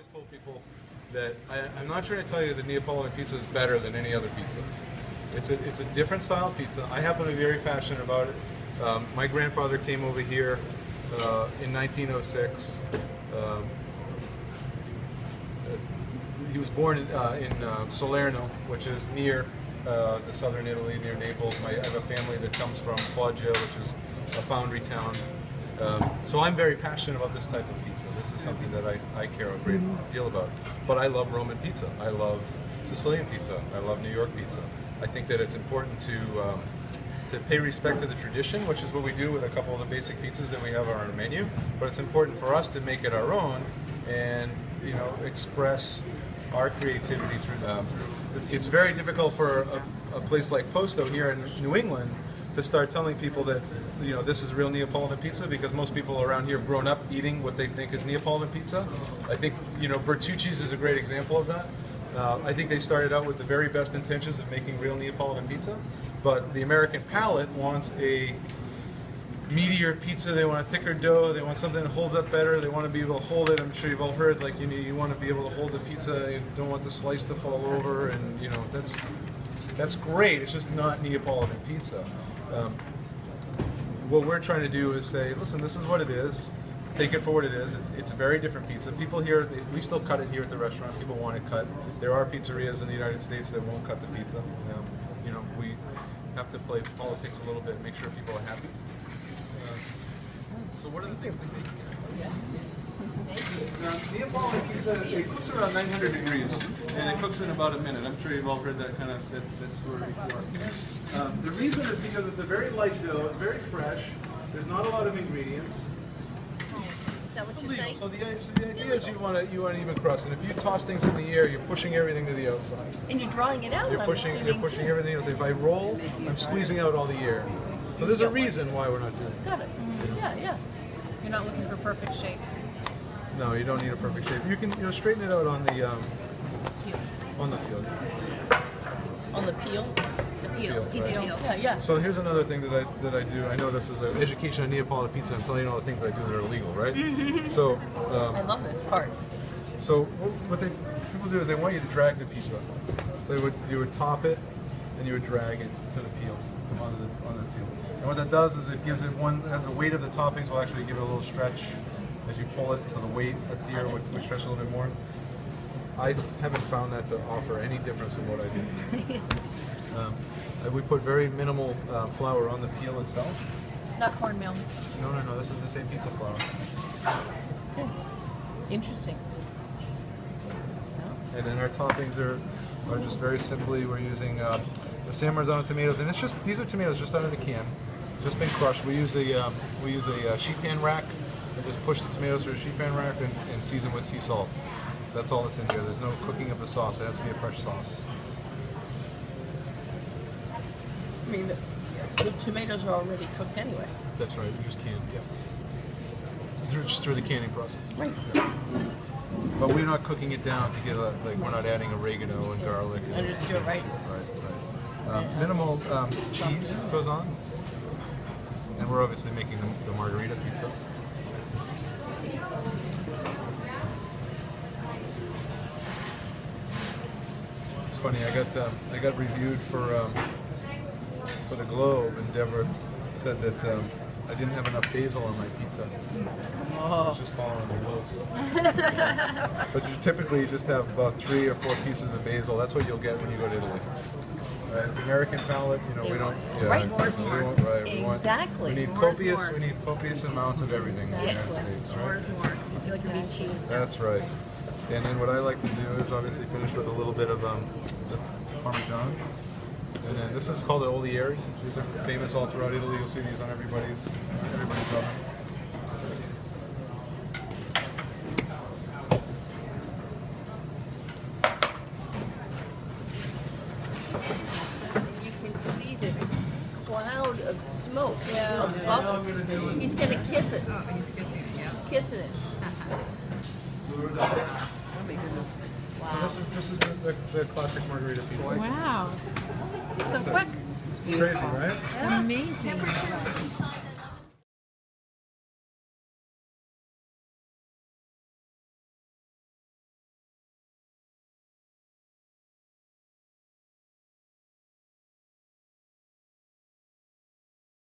always told people that I'm not trying to tell you that Neapolitan pizza is better than any other pizza. It's a different style of pizza. I happen to be very passionate about it. My grandfather came over here in 1906. He was born in Salerno, which is near the southern Italy, near Naples. I have a family that comes from Foggia, which is a foundry town. So I'm very passionate about this type of pizza. This is something that I care a great deal about. But I love Roman pizza. I love Sicilian pizza. I love New York pizza. I think that it's important to pay respect to the tradition, which is what we do with a couple of the basic pizzas that we have on our menu. But it's important for us to make it our own and express our creativity through them. It's very difficult for a place like Posto here in New England to start telling people that this is real Neapolitan pizza, because most people around here have grown up eating what they think is Neapolitan pizza. I think Bertucci's is a great example of that. I think they started out with the very best intentions of making real Neapolitan pizza, but the American palate wants a meatier pizza. They want a thicker dough. They want something that holds up better. They want to be able to hold it. I'm sure you've all heard, like, you want to be able to hold the pizza. You don't want the slice to fall over, and that's great. It's just not Neapolitan pizza. What we're trying to do is say, listen, this is what it is. Take it for what it is. It's a very different pizza. People here, we still cut it here at the restaurant. People want it cut. There are pizzerias in the United States that won't cut the pizza. We have to play politics a little bit, make sure people are happy. So what are the things that make Neapolitan pizza, it cooks around 900 degrees, and it cooks in about a minute. I'm sure you've all heard that that story before. The reason is because it's a very light dough, it's very fresh, there's not a lot of ingredients. That was legal. So the idea is you want an even crust, and if you toss things in the air, you're pushing everything to the outside. And you're drawing it out. You're pushing everything. If I roll, I'm squeezing out all the air. So there's a reason why we're not doing it. Got it. Yeah. You're not looking for perfect shape. No, you don't need a perfect shape. You can straighten it out on the peel. On the peel. The peel. Pizza Right. peel. Yeah. So here's another thing that I do. I know this is an education on Neapolitan pizza. I'm telling you all the things that I do that are illegal, right? So I love this part. So what people do is they want you to drag the pizza. So you would top it, and you would drag it to the peel on the peel. And what that does is it gives it as the weight of the toppings will actually give it a little stretch as you pull it. So the weight that's here would stretch a little bit more. I haven't found that to offer any difference from what I do. We put very minimal flour on the peel itself. Not cornmeal. No. This is the same pizza flour. Interesting. And then our toppings are just very simply, we're using the San Marzano tomatoes, and these are tomatoes just out of the can, just been crushed. We use a sheet pan rack and just push the tomatoes through a sheet pan rack and season with sea salt. That's all that's in here. There's no cooking of the sauce. It has to be a fresh sauce. I mean, the tomatoes are already cooked anyway. That's right. We just canned. Yeah. Just through the canning process. Right. Yeah. But we're not cooking it down to get we're not adding oregano and garlic. I just do it right. Right. Minimal cheese goes on, and we're obviously making the margarita pizza. It's funny. I got reviewed for the Globe, and Deborah said that I didn't have enough basil on my pizza. I was just following the rules. But you typically just have about 3 or 4 pieces of basil. That's what you'll get when you go to Italy. Right? The American palate, we don't. Yeah, Right, exactly. more. Exactly. We need More is copious amounts of everything in the United States. More Right? is more. I feel like you're being cheated. That's right. And then what I like to do is obviously finish with a little bit of the Parmesan. And then this is called the Olieri. These are famous all throughout Italy. You'll see these on everybody's oven. You can see this cloud of smoke. Yeah. Of bubbles. He's going to kiss it. Oh, he's kissing it, yeah. Kissing it. Oh my goodness. Wow. So this is the classic margarita pizza. Wow. So quick. Crazy, right? Amazing.